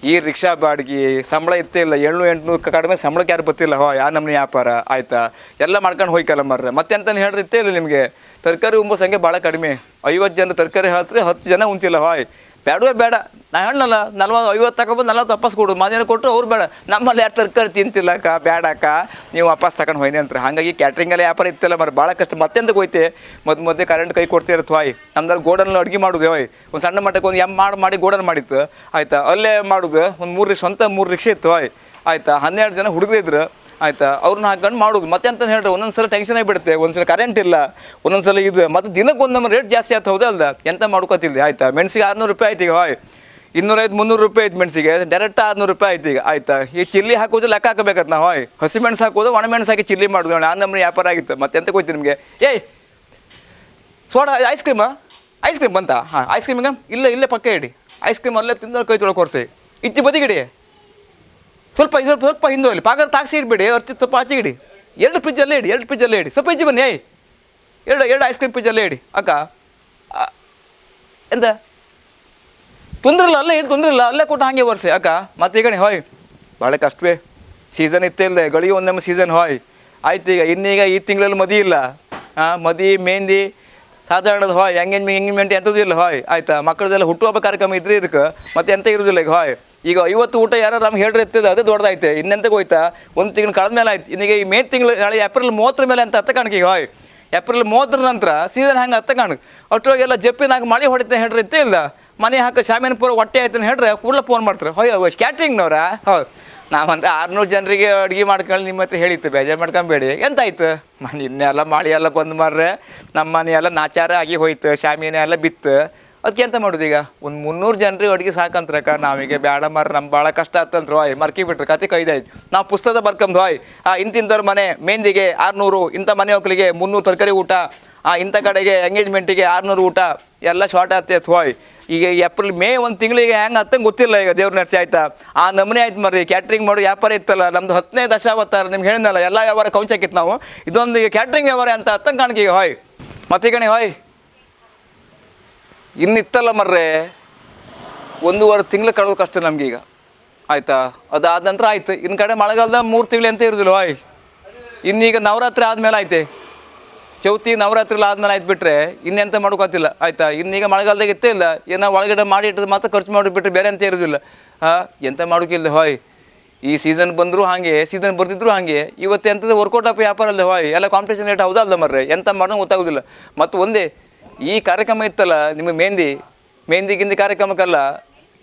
ಈ ರಿಕ್ಷಾ ಬಾಡಿಗೆ ಸಂಬಳ ಇತ್ತೇ ಇಲ್ಲ 700-800 ಕಡಿಮೆ ಸಂಬಳಕ್ಕೆ ಯಾರು ಗೊತ್ತಿಲ್ಲ ಯಾ ನಮ್ಮನೆ ವ್ಯಾಪಾರ ಆಯ್ತಾ ಎಲ್ಲ ಮಾಡ್ಕೊಂಡು ಹೋಯ್ಕಲ್ಲ ಮರ್ರೆ ಮತ್ತೆ ಅಂತ ಹೇಳ್ರಿ ಇತ್ತೇ ಇಲ್ಲ ನಿಮಗೆ ತರಕಾರಿ ಉಂಬೋ ಸಂಖ್ಯೆ ಭಾಳ ಕಡಿಮೆ 50 ಜನ ತರಕಾರಿ ಹೇಳ್ತಾರೆ 10 ಜನ ಉಂತಿಲ್ಲ ಹಾಯ್ ಬೇಡವೇ ಬೇಡ ನಾ ಹೇಳಲ್ಲ 40-50 ತಗೊಬಂದು 40 ವಾಪಸ್ ಕೊಡು ಮನೇಲಿ ಕೊಟ್ಟರು ಅವ್ರು ಬೇಡ ನಮ್ಮಲ್ಲಿ ಯಾರು ತರಕಾರಿ ತಿಂತಿಲ್ಲ ಅಕ್ಕ ಬೇಡಕ್ಕ ನೀವು ವಾಪಸ್ ತಗೊಂಡು ಹೋಯ್ನಿ ಅಂತಾರೆ ಹಾಗಾಗಿ ಕ್ಯಾಟ್ರಿಂಗಲ್ಲಿ ವ್ಯಾಪಾರ ಇತ್ತಿಲ್ಲ ಮರ ಭಾಳ ಕಷ್ಟ ಮತ್ತೆಂತ ಹೋಯ್ತೆ ಮಧ್ಯೆ ಕರೆಂಟ್ ಕೈ ಕೊಡ್ತಿರತ್ತೆ ಹಾಯ್ ನಮ್ದಲ್ಲಿ ಗೋಡನಲ್ಲಿ ಅಡುಗೆ ಮಾಡೋದು ಹಾಯ್ ಒಂದು ಸಣ್ಣ ಮಟ್ಟಕ್ಕೆ ಒಂದು ಮಾಡಿ ಗೋಡನ್ ಮಾಡಿತ್ತು ಆಯ್ತಾ ಅಲ್ಲೇ ಮಾಡೋದು ಒಂದು 3 ರಿಕ್ಷೆ ಇತ್ತು ಹಾಯ್ ಆಯ್ತಾ 12 ಜನ ಹುಡುಗರಿದ್ರು ಆಯ್ತಾ ಅವ್ರನ್ನ ಹಾಕೊಂಡು ಮಾಡೋದು ಮತ್ತೆ ಅಂತ ಹೇಳ್ರಿ ಒಂದೊಂದ್ಸಲ ಟೆನ್ಷನ್ ಆಗಿಬಿಡುತ್ತೆ ಒಂದ್ಸಲ ಕರೆಂಟ್ ಇಲ್ಲ ಒಂದೊಂದ್ಸಲ ಇದು ಮತ್ತೆ ದಿನಕ್ಕೆ ಒಂದು ರೇಟ್ ಜಾಸ್ತಿ ಆಯ್ತು ಹೌದಲ್ದ ಎಂತ ಮಾಡ್ಕೋತಿಲ್ಲ ಆಯ್ತಾ ಮೆಣಸಿಗೆ 600 ರೂಪಾಯಿ ಆಯ್ತು ಈಗ ಹಾಯ್ 250-300 ರೂಪಾಯಿ ಆಯ್ತು ಮೆಣಸಿಗೆ ಡೈರೆಕ್ಟ್ 600 ರೂಪಾಯಿ ಆಯ್ತು ಈಗ ಆಯ್ತಾ ಈ ಚಿಲ್ಲಿ ಹಾಕೋದು ಲೆಕ್ಕ ಹಾಕಬೇಕತ್ ನಾವು ಹಾಯ್ ಹಸಿ ಮೆಣಸು ಹಾಕೋದು ಒಣ ಮೆಣಸು ಹಾಕಿ ಚಿಲ್ಲಿ ಮಾಡೋದು ಆ ನಮ್ಮನೆ ವ್ಯಾಪಾರ ಆಗಿತ್ತು ಮತ್ತೆ ಎಂತ ಕೊಯ್ತು ನಿಮಗೆ ಏಯ್ ಸೋಡಾ ಐಸ್ ಕ್ರೀಮ್ ಬಂತ ಐಸ್ ಕ್ರೀಮ್ ಇಲ್ಲೇ ಪಕ್ಕ ಇಡಿ ಐಸ್ ಕ್ರೀಮ್ ಅಲ್ಲೇ ತಿಂದ ಕೈ ತೊಳಕ್ಕೆ ಕೊರ್ಸಿ ಇಚ್ಚಿ ಬದಿಗಿಡಿ ಸ್ವಲ್ಪ ಹಿಂದೆ ಹೋಗಲಿ ಪಾಕ ತಾಕ್ಸಿ ಇಡಬೇಡಿ ಅರ್ಚಿ ಸ್ವಲ್ಪ ಆಚೆಗೆ ಇಡಿ 2 ಫ್ರಿಜ್ಜಲ್ಲೇ ಇಡಿ ಸ್ವಲ್ಪ ಇಜ್ಜಿ ಬನ್ನಿ ಏಯ್ 2 ಐಸ್ ಕ್ರೀಮ್ ಫ್ರಿಜ್ಜಲ್ಲೇ ಇಡಿ ಅಕ್ಕ ಎಂತ ತೊಂದರೆ ಇಲ್ಲ ಅಲ್ಲೇ ಏನು ತೊಂದರೆ ಇಲ್ಲ ಅಲ್ಲೇ ಕೊಟ್ಟು ಹಾಗೆ ವರ್ಷೆ ಅಕ್ಕ ಮತ್ತೆ ಈಗ ಹಾಯ್ ಭಾಳ ಕಷ್ಟವೇ ಸೀಸನ್ ಇತ್ತೇ ಇಲ್ಲ ಗಳಿಗೆ ಒಂದೊಮ್ಮೆ ಸೀಸನ್ ಹಾಯ್ ಆಯ್ತು ಈಗ ಇನ್ನೀಗ ಈ ತಿಂಗಳಲ್ಲಿ ಮದಿ ಇಲ್ಲ ಮದಿ ಮೆಹಂದಿ ಸಾಧಾರಣದ ಹಾಯ್ ಎಂಗೇಜ್ಮೆಂಟ್ ಎಂಥದ್ದು ಇಲ್ಲ ಹಾಯ್ ಆಯ್ತಾ ಮಕ್ಕಳದೆಲ್ಲ ಹುಟ್ಟುಹಬ್ಬ ಕಾರ್ಯಕ್ರಮ ಇದ್ರೆ ಇದಕ್ಕೆ ಮತ್ತೆ ಎಂತ ಇರೋದಿಲ್ಲ ಈಗ ಹಾಯ್ ಈಗ 50 ಊಟ ಯಾರು ನಮ್ಗೆ ಹೇಳ್ರಿ ಇರ್ತದೆ ಅದೇ ದೊಡ್ಡದಾಯ್ತು ಇನ್ನೆಂತ ಹೋಯ್ತಾ ಒಂದು ತಿಂಗಳು ಕಳೆದ ಮೇಲೆ ಆಯ್ತು ಇನ್ನೀಗ ಈ ಮೇ ತಿಂಗಳು ನಾಳೆ ಏಪ್ರಿಲ್ 30 ಮೇಲೆ ಅಂತ ಕಾಣಿಕೆ ಈಗ ಹಾಯ್ ಏಪ್ರಿಲ್ 30 ನಂತರ ಸೀಸನ್ ಹಂಗೆ ಕಾಣು ಅಷ್ಟೊಳಗೆಲ್ಲ ಜಪ್ಪಿನಾಗ ಮಳೆ ಹೊಡಿತಾ ಹೇಳ್ರಿ ಇತ್ತೇ ಇಲ್ಲ ಮನೆ ಹಾಕಿ ಶಾಮಿಯಾನ ಪೂರ ಹೊಟ್ಟೆ ಆಯ್ತು ಹೇಳ್ರೆ ಕೂಡಲೇ ಫೋನ್ ಮಾಡ್ತಾರೆ ಕ್ಯಾಟ್ರಿಂಗ್ನವ್ರ ಹೌದು ನಾವಂತ 600 ಜನರಿಗೆ ಅಡುಗೆ ಮಾಡ್ಕೊಂಡು ನಿಮ್ಮ ಹತ್ರ ಹೇಳಿತ್ತು ಬೇಜಾರು ಮಾಡ್ಕೊಂಬೇಡಿ ಎಂತಾಯ್ತು ಮನೆ ಇನ್ನೆಲ್ಲ ಮಳೆ ಎಲ್ಲ ಬಂದು ಮಾರ್ರೆ ನಮ್ಮ ಮನೆ ಎಲ್ಲ ನಾಚಾರ ಆಗಿ ಹೋಯ್ತು ಶಾಮಿಯಾನ ಎಲ್ಲ ಬಿತ್ತು ಅದಕ್ಕೆ ಎಂತ ಮಾಡೋದು ಈಗ ಒಂದು 300 ಜನರಿಗೆ ಅಡುಗೆ ಸಾಕಂತ್ರಕ್ಕ ನಾವೀಗ ಬೇಡ ಮರ ನಮ್ಗೆ ಭಾಳ ಕಷ್ಟ ಆಗ್ತಂತ್ರು ಹಾಯ್ ಮರ್ಕಿ ಬಿಟ್ರೆ ಕತೆ ಕೈದಾಯ್ತು ನಾವು ಪುಸ್ತಕ ಬರ್ಕೊಂಬ ಹಾಯ್ ಇಂತಿಂಥವ್ರ ಮನೆ ಮೆಹಂದಿಗೆ 600 ಇಂಥ ಮನೆ ಮಕ್ಕಳಿಗೆ 300 ತರಕಾರಿ ಊಟ ಇಂಥ ಕಡೆಗೆ ಎಂಗೇಜ್ಮೆಂಟಿಗೆ 600 ಊಟ ಎಲ್ಲ ಶಾರ್ಟ್ ಆಗ್ತೈತೆ ಹಾಯ್ ಈಗ ಏಪ್ರಿಲ್ ಮೇ ಒಂದು ತಿಂಗಳಿಗೆ ಹೆಂಗೆ ಹತ್ತಂಗೆ ಗೊತ್ತಿಲ್ಲ ಈಗ ದೇವ್ರ ನರ್ಸಿ ಆಯ್ತಾ ಆ ನಮನೆ ಆಯ್ತು ಮರ್ರಿ ಕ್ಯಾಟ್ರಿಂಗ್ ಮಾಡೋ ವ್ಯಾಪಾರ ಇತ್ತಲ್ಲ ನಮ್ದು 10ನೇ ದಶಾವತಾರ ನಿಮ್ಗೆ ಹೇಳಿದ್ನಲ್ಲ ಎಲ್ಲ ವ್ಯವಹಾರ ಕೌಂಚಾಕಿತ್ತು ನಾವು ಇದೊಂದು ಈಗ ಕ್ಯಾಟ್ರಿಂಗ್ ವ್ಯವಹಾರ ಅಂತ ಹತ್ತಂಗೆ ಕಾಣಿಕೆ ಈಗ ಹಾಯ್ ಮತ್ತೆ ಕಣೆ ಹಾಯ್ ಇನ್ನಿತ್ತಲ್ಲ ಮರ್ರೆ 1.5 ತಿಂಗಳು ಕಳೆದು ಕಷ್ಟ ನಮಗೀಗ ಆಯಿತಾ ಅದಾದ ನಂತರ ಆಯ್ತು ಇನ್ನು ಕಡೆ ಮಳೆಗಾಲದ 3 ತಿಂಗಳು ಅಂತ ಇರೋದಿಲ್ಲ ಹಾಯ್ ಇನ್ನೀಗ ನವರಾತ್ರಿ ಆದಮೇಲೆ ಆಯ್ತೆ ಚೌತಿ ನವರಾತ್ರಿ ಆದ್ಮೇಲೆ ಆಯ್ತು ಬಿಟ್ಟರೆ ಇನ್ನೆಂತ ಮಾಡೋಕ್ಕಾಗ್ತಿಲ್ಲ ಆಯಿತಾ. ಇನ್ನೀಗ ಮಳೆಗಾಲದಾಗ ಇತ್ತೇ ಇಲ್ಲ, ಏನೋ ಒಳಗಡೆ ಮಾಡಿ ಇಟ್ಟದ್ದು ಮಾತ್ರ ಖರ್ಚು ಮಾಡಿಬಿಟ್ರೆ ಬೇರೆ ಅಂತ ಇರೋದಿಲ್ಲ. ಎಂತ ಮಾಡೋಕ್ಕಿಲ್ಲ ಹೋಯ್. ಈ ಸೀಸನ್ ಬಂದರೂ ಹಾಗೆ, ಸೀಸನ್ ಬರ್ತಿದ್ರು ಹಾಗೆ. ಇವತ್ತು ಎಂಥದ್ದು ವರ್ಕೌಟ್ ಆಪ್ ವ್ಯಾಪಾರ ಅಲ್ಲ ಹೋಯ್, ಎಲ್ಲ ಕಾಂಪಿಟೇಷನ್ ರೇಟ್ ಹೌದಲ್ಲ ಮರ್ರೆ, ಎಂತ ಮಾಡೋದು ಗೊತ್ತಾಗೋದಿಲ್ಲ. ಮತ್ತು ಒಂದೇ ಈ ಕಾರ್ಯಕ್ರಮ ಇತ್ತಲ್ಲ ನಿಮಗೆ ಮೆಹಂದಿ ಕಾರ್ಯಕ್ರಮಕ್ಕಲ್ಲ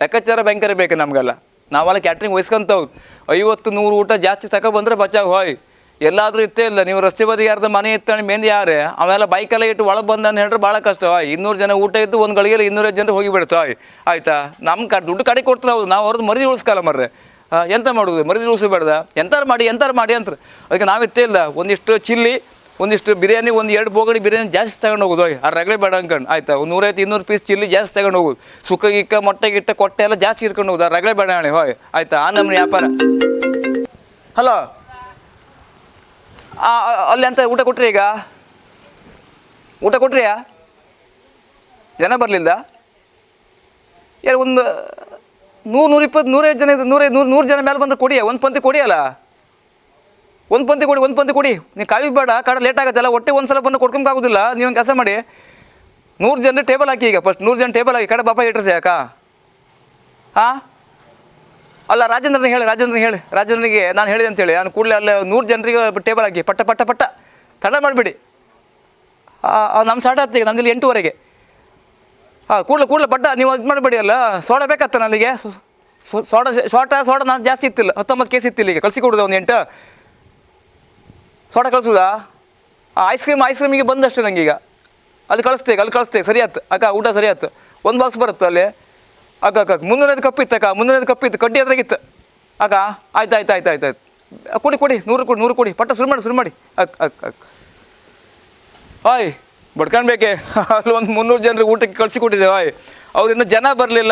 ಲೆಕ್ಕಾಚಾರ ಭಯಂಕರ ಬೇಕು ನಮಗೆಲ್ಲ. ನಾವೆಲ್ಲ ಕ್ಯಾಟ್ರಿಂಗ್ ವಹಿಸ್ಕೊಂತವ್ರು 50-100 ಊಟ ಜಾಸ್ತಿ ತಗೊಬಂದ್ರೆ ಬಚಾವ್ ಹೋಯ್. ಎಲ್ಲಾದರೂ ಇತ್ತೇ ಇಲ್ಲ, ನೀವು ರಸ್ತೆ ಬದಿಗೆ ಯಾರ್ದು ಮನೆ ಇತ್ತಾನೆ ಮೆಹಂದಿ ಯಾರೇ ಅವೆಲ್ಲ ಬೈಕೆಲ್ಲ ಇಟ್ಟು ಒಳಗೆ ಬಂದು ಹೇಳಿದ್ರೆ ಭಾಳ ಕಷ್ಟ. 200 ಜನ ಊಟ ಇದ್ದು ಒಂದು ಗಳಿಗೆಲ್ಲ 250 ಜನರು ಹೋಗಿಬಿಡ್ತಾವೆ ಆಯಿತಾ. ನಮ್ಮ ದುಡ್ಡು ಕಡೆ ಕೊಡ್ತಾರೆ ಹೌದು, ನಾವು ಅವ್ರದ್ದು ಮರಿದಿ ಉಳಿಸ್ಕಲ್ಲ ಮರ್ರೆ. ಎಂತ ಮಾಡೋದು, ಮರಿದಿ ಉಳಿಸಬೇಡ್ದ, ಎಂತಾರು ಮಾಡಿ ಅಂತಾರೆ. ಅದಕ್ಕೆ ನಾವಿತ್ತೇ ಇಲ್ಲ, ಒಂದಿಷ್ಟು ಚಿಲ್ಲಿ, ಒಂದಿಷ್ಟು ಬಿರಿಯಾನಿ, 1-2 ಬೋಗಡಿ ಬಿರಿಯಾನಿ ಜಾಸ್ತಿ ತಗೊಂಡು ಹೋಗೋದು ಹೋಯ್. ಆ ರಗಳೆ ಬೇಡ ಅನ್ಕೊಂಡು ಆಯಿತಾ. 150-200 ಪೀಸ್ ಚಿಲ್ಲಿ ಜಾಸ್ತಿ ತಗೊಂಡು ಹೋಗೋದು. ಸುಕ್ಕ ಗಿಕ್ಕ ಮೊಟ್ಟೆ ಕೊಟ್ಟೆ ಎಲ್ಲ ಜಾಸ್ತಿ ಇಟ್ಕೊಂಡು ಹೋಗೋದು. ಆ ರಗಳೆ ಬೇಡ ಹೇಳಿ ಹೋಯ್ ಆಯಿತಾ. ಆ ನಮ್ಮನೆ ವ್ಯಾಪಾರ. ಹಲೋ, ಅಲ್ಲಿ ಅಂತ ಊಟ ಕೊಟ್ರಿ? ಈಗ ಊಟ ಕೊಟ್ರಿಯಾ? ಜನ ಬರಲಿಲ್ಲ ಯಾರು? ಒಂದು 100-120 150 ಜನ ಇದು, 100 ಜನ ಮೇಲೆ ಬಂದರೆ ಕೊಡಿಯಾ? ಒಂದು ಪಂಕ್ತಿ ಕೊಡಿಯಲ್ಲ, ಒಂದು ಪಂಕ್ತಿ ಕೊಡಿ. ನೀವು ಕಾಯಿ ಬೇಡ, ಕಡೆ ಲೇಟ್ ಆಗುತ್ತಲ್ಲ, ಒಟ್ಟೆ ಒಂದು ಸಲ ಬಂದು ಕೊಡ್ಕೊಂಬಾಗೋದಿಲ್ಲ. ನೀವು ಒಂದು ಕೆಲಸ ಮಾಡಿ, 100 ಜನ ಟೇಬಲ್ ಹಾಕಿ. ಈಗ ಫಸ್ಟ್ 100 ಜನ ಟೇಬಲ್ ಹಾಕಿ, ಕಡೆ ಬಾಪ ಇಟ್ರೆ ಸಾಕಾ? ಹಾಂ ಅಲ್ಲ, ರಾಜೇಂದ್ರನಿಗೆ ನಾನು ಹೇಳಿದೆ ಅಂತೇಳಿ, ನಾನು ಕೂಡಲೇ ಅಲ್ಲೇ 100 ಜನರಿಗೆ ಟೇಬಲ್ ಹಾಕಿ, ಪಟ್ಟ ತಡ ಮಾಡಿಬಿಡಿ. ನಮ್ಮ ಸ್ಟಾರ್ಟ್ ಆಗ್ತದೆ ಈಗ, ನಮ್ಮಲ್ಲಿ 8:00ವರೆಗೆ. ಕೂಡಲೇ ಬಡ್ಡ ನೀವು ಇದು ಮಾಡಬೇಡಿ. ಅಲ್ಲ ಸೋಡಾ ಬೇಕಾಗ್ತ ನನಗೆ, ಸೋಡಾ ನಾನು ಜಾಸ್ತಿ ಇತ್ತಿಲ್ಲ, 19 ಕೇಸ್ ಇತ್ತಿಲ್ಲ. ಈಗ ಕಳಿಸಿ ಕೊಡೋದು ಒಂದು 8 ಸೋಡಾ ಕಳಿಸೋದಾ? ಐಸ್ ಕ್ರೀಮಿಗೆ ಬಂದಷ್ಟೇ ನನಗೆ. ಈಗ ಅಲ್ಲಿ ಕಳಿಸ್ತೇವೆ ಸರಿ ಆಯ್ತು ಅಕ್ಕ, ಊಟ ಸರಿ ಆಯ್ತು. ಒಂದು ಬಾಕ್ಸ್ ಬರುತ್ತೆ ಅಲ್ಲಿ ಅಕ್ಕ. 300 ಕಪ್ ಇತ್ತು ಅಕ್ಕ, 300 ಕಪ್ ಇತ್ತು, ಕಡ್ಡಿ ಅದ್ರಾಗಿತ್ತು ಅಕ್ಕ. ಆಯ್ತು ಕೊಡಿ 100 ಕೊಡಿ. ಪಟ್ಟ ಶುರು ಮಾಡಿ ಅಕ್ಕ. ಹಾಯ್ ಬಡ್ಕೊಳ್ಬೇಕೆ, ಅಲ್ಲಿ ಒಂದು 300 ಜನರಿಗೆ ಊಟಕ್ಕೆ ಕಳಿಸಿಕೊಟ್ಟಿದ್ದೆ ಹಾಯ್. ಅವ್ರು ಇನ್ನೂ ಜನ ಬರಲಿಲ್ಲ.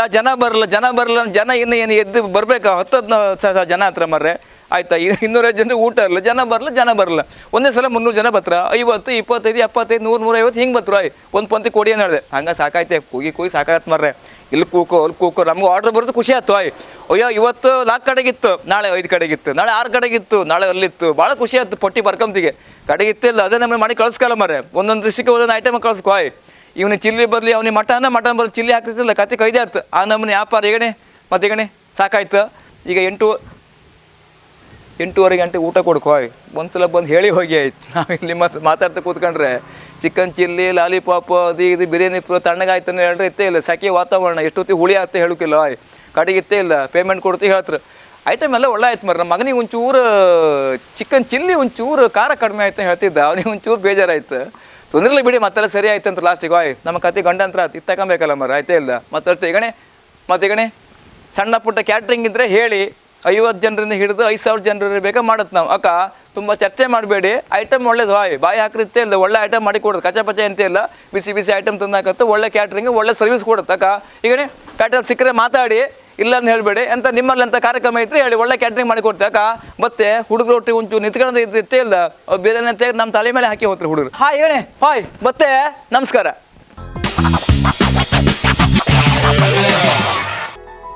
ಜನ ಏನು ಎದ್ದು ಬರಬೇಕಾ? 10 ಜನ ಹತ್ರ ಮರ್ರೆ ಆಯಿತಾ. 200 ಜನರಿಗೆ ಊಟ ಇರಲ್ಲ, ಜನ ಬರಲ್ಲ. ಒಂದೇ ಸಲ 300 ಜನ ಬತ್ರ, 50, 25, 75, 100, 150 ಹಿಂಗೆ ಬತ್ರು ಆಯ್. ಒಂದು ಪಂಕ್ತಿ ಕೊಡಿ ಅಂತ ಹೇಳಿದೆ. ಹಂಗೆ ಸಾಕಾಯ್ತೆ, ಕೂಗಿ ಸಾಕಾಗತ್ತೆ ಮರ್ರೆ. ಇಲ್ಲಿ ಕೂಕೋ ನಮ್ಗೆ ಆರ್ಡ್ರ್ ಬರೋದು ಖುಷಿ ಆಯ್ತು ಆಯ್. ಅಯ್ಯೋ ಇವತ್ತು 4 ಕಡೆಗಿತ್ತು, ನಾಳೆ 5 ಕಡೆಗಿತ್ತು, ನಾಳೆ 6 ಕಡೆಗಿತ್ತು, ನಾಳೆ ಅಲ್ಲಿತ್ತು. ಭಾಳ ಖುಷಿ ಆಯ್ತು. ಪಟ್ಟಿ ಬರ್ಕೊಂತಿಗೆ ಕಡೆಗಿತ್ತಿಲ್ಲ, ಅದೇ ನಮ್ಮನೆ ಮಾಡಿ ಕಳಿಸ್ಕಲ್ಲ ಮರ್ರೆ. ಒಂದೊಂದು ಡಿಸ್ಟಿಕ್ ಒಂದೊಂದು ಐಟಮ್ ಕಳಿಸ್ಕೊ ಆಯ್. ಇವನಿಗೆ ಚಿಲ್ಲಿ ಬರಲಿ, ಅವನಿಗೆ ಮಟನ್ ಬರಲಿ, ಚಿಲ್ಲಿ ಹಾಕ್ತಿಲ್ಲ, ಕತೆ ಕೈದೆ ಆಯ್ತು. ಆ ನಮ್ಮನೆ ವ್ಯಾಪಾರ ಈಗಣೆ ಸಾಕಾಯ್ತು. ಈಗ 8:30 ಗಂಟೆ ಊಟ ಕೊಡ್ಕೋಯ್. ಒಂದು ಸಲ ಬಂದು ಹೇಳಿ ಹೋಗಿ ಆಯ್ತು. ನಾವು ಇಲ್ಲಿ ಮಾತಾಡ್ತಾ ಕೂತ್ಕೊಂಡ್ರೆ ಚಿಕನ್ ಚಿಲ್ಲಿ, ಲಾಲಿಪಾಪ್, ಅದು ಇದು ಬಿರಿಯಾನಿ ತಣ್ಣಗಾಯ್ತು ಹೇಳ್ರೆ ಇತ್ತೇ ಇಲ್ಲ. ಸೆಕೆ ವಾತಾವರಣ, ಎಷ್ಟೊತ್ತಿ ಹುಳಿ ಆಗ್ತಾ ಹೇಳೋಕ್ಕಿಲ್ಲ ಆಯ್. ಕಡೆಗೆ ಇತ್ತೇ ಇಲ್ಲ, ಪೇಮೆಂಟ್ ಕೊಡ್ತೀವಿ ಹೇಳ್ತಾರೆ. ಐಟಮ್ ಎಲ್ಲ ಒಳ್ಳೆ ಆಯ್ತು ಮರ್ರಿ. ನಮ್ಮ ಮಗನಿಗೆ ಒಂಚೂರು ಚಿಕನ್ ಚಿಲ್ಲಿ ಒಂಚೂರು ಖಾರ ಕಡಿಮೆ ಆಯ್ತು ಹೇಳ್ತಿದ್ದ. ಅವನಿಗೆ ಒಂಚೂರು ಬೇಜಾರಾಯ್ತು. ತೊಂದರೆಲ್ಲ ಬಿಡಿ, ಮತ್ತೆಲ್ಲ ಸರಿ ಆಯ್ತು ಅಂತ ಲಾಸ್ಟಿಗೆ ಆಯ್. ನಮ್ಮ ಕತೆ ಗಂಡಂತ್ರ ಇದು ತಗೊಬೇಕಲ್ಲ ಮರ, ಆಯ್ತೇ ಇಲ್ಲ. ಮತ್ತಷ್ಟು ಈಗಣೆ ಸಣ್ಣ ಪುಟ್ಟ ಕ್ಯಾಟ್ರಿಂಗ್ ಇದ್ದರೆ ಹೇಳಿ, 50 ಜನರಿಂದ ಹಿಡಿದು 5,000 ಜನರು ಬೇಕಾ ಮಾಡುತ್ತೆ ನಾವು ಅಕ್ಕ. ತುಂಬ ಚರ್ಚೆ ಮಾಡಬೇಡಿ, ಐಟಮ್ ಒಳ್ಳೇದು ಹಾಯ್. ಬಾಯಿ ಹಾಕಿರುತ್ತೆ ಇಲ್ಲ, ಒಳ್ಳೆ ಐಟಮ್ ಮಾಡಿ ಕೊಡೋದು, ಕಚಪಚೆ ಅಂತ ಇಲ್ಲ. ಬಿಸಿ ಐಟಮ್ ತಂದಾಕತ್ತೆ, ಒಳ್ಳೆ ಕ್ಯಾಟ್ರಿಂಗ್, ಒಳ್ಳೆ ಸರ್ವಿಸ್ ಕೊಡುತ್ತೆ ಅಕ್ಕ. ಈಗಣೆ ಕ್ಯಾಟ್ರಿಂಗ್ ಸಿಕ್ಕರೆ ಮಾತಾಡಿ, ಇಲ್ಲ ಅಂತ ಹೇಳಬೇಡಿ. ಎಂತ ನಿಮ್ಮಲ್ಲಿ ಅಂತ ಕಾರ್ಯಕ್ರಮ ಇದ್ರೆ ಹೇಳಿ, ಒಳ್ಳೆ ಕ್ಯಾಟ್ರಿಂಗ್ ಮಾಡಿ ಕೊಡ್ತೆ ಅಕ್ಕ. ಮತ್ತೆ ಹುಡುಗರು ಒಟ್ಟಿಗೆ ಒಂಚೂರು ನಿಂತ್ಕೊಂಡು ಇರುತ್ತೆ ಇಲ್ಲ, ಬೇರೆ ನಮ್ಮ ತಲೆ ಮೇಲೆ ಹಾಕಿ ಹೋಗ್ತಾರೆ ಹುಡುಗರು. ಹಾಯ್ ಮತ್ತೆ ನಮಸ್ಕಾರ.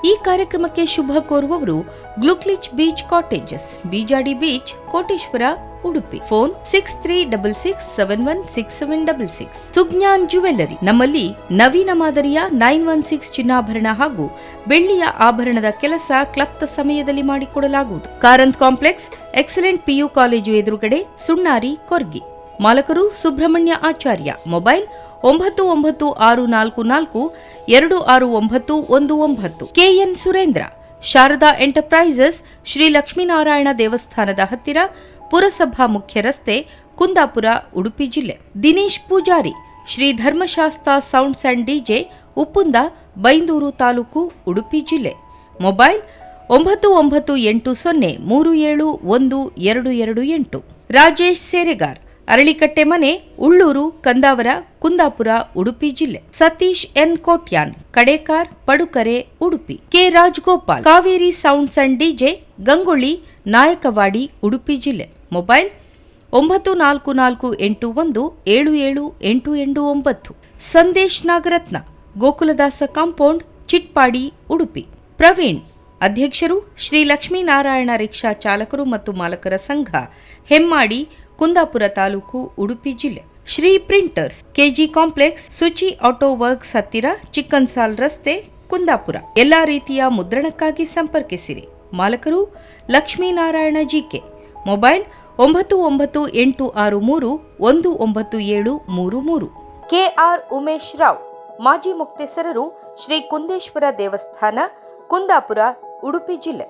ಈ ಕಾರ್ಯಕ್ರಮಕ್ಕೆ ಶುಭ ಕೋರುವವರು Glucklich beach cottages, Bijadi beach, Koteshwara, Udupi. Phone 6366716766. Sujnan jewellery, ನಮ್ಮಲ್ಲಿ ನವೀನ ಮಾದರಿಯ 916 ಚಿನ್ನಾಭರಣ ಹಾಗೂ ಬೆಳ್ಳಿಯ ಆಭರಣದ ಕೆಲಸ ಕ್ಲಪ್ತ ಸಮಯದಲ್ಲಿ ಮಾಡಿಕೊಡಲಾಗುವುದು. Karanth complex, excellent PU college ಎದುರುಗಡೆ, ಸುಣ್ಣಾರಿ, ಕೊರ್ಗಿ. ಮಾಲಕರು Subrahmanya Acharya. Mobile 9944266919. KN Surendra. Sharada enterprises, Shri Lakshminarayana ದೇವಸ್ಥಾನದ ಹತ್ತಿರ, ಪುರಸಭಾ ಮುಖ್ಯ ರಸ್ತೆ, ಕುಂದಾಪುರ, ಉಡುಪಿ ಜಿಲ್ಲೆ. ದಿನೇಶ್ ಪೂಜಾರಿ, ಶ್ರೀ ಧರ್ಮಶಾಸ್ತ್ರ sounds and DJ, Uppunda, Byndoor taluk, Udupi ಜಿಲ್ಲೆ. ಮೊಬೈಲ್ 9980371228. ರಾಜೇಶ್ ಸೇರೆಗಾರ್, ಅರಳಿಕಟ್ಟೆ ಮನೆ, ಉಳ್ಳೂರು, ಕಂದಾವರ, ಕುಂದಾಪುರ, ಉಡುಪಿ ಜಿಲ್ಲೆ. Satish N Kotian, Kadekar, Padukere, Udupi. K Rajagopal, Kaveri sounds and DJ, Gangolli, Nayakwadi, Udupi ಜಿಲ್ಲೆ. ಮೊಬೈಲ್ 9448177889. ಸಂದೇಶ್ ನಾಗರತ್ನ, ಗೋಕುಲದಾಸ ಕಾಂಪೌಂಡ್, ಚಿಟ್ಪಾಡಿ, ಉಡುಪಿ. ಪ್ರವೀಣ್, ಅಧ್ಯಕ್ಷರು, ಶ್ರೀ ಲಕ್ಷ್ಮೀನಾರಾಯಣ ರಿಕ್ಷಾ ಚಾಲಕರು ಮತ್ತು ಮಾಲಕರ ಸಂಘ, ಹೆಮ್ಮಾಡಿ, ಕುಂದಾಪುರ ತಾಲೂಕು, ಉಡುಪಿ ಜಿಲ್ಲೆ. Shri printers, KG complex, Suchi auto works ಹತ್ತಿರ, ಚಿಕ್ಕನ್ಸಾಲ್ ರಸ್ತೆ, ಕುಂದಾಪುರ. ಎಲ್ಲಾ ರೀತಿಯ ಮುದ್ರಣಕ್ಕಾಗಿ ಸಂಪರ್ಕಿಸಿರಿ. ಮಾಲಕರು Lakshminarayana GK. Mobile 9986319733. KR Umesh Rao, ಮಾಜಿ ಮುಕ್ತೇಸರರು, ಶ್ರೀ ಕುಂದೇಶ್ವರ ದೇವಸ್ಥಾನ, ಕುಂದಾಪುರ, ಉಡುಪಿ ಜಿಲ್ಲೆ.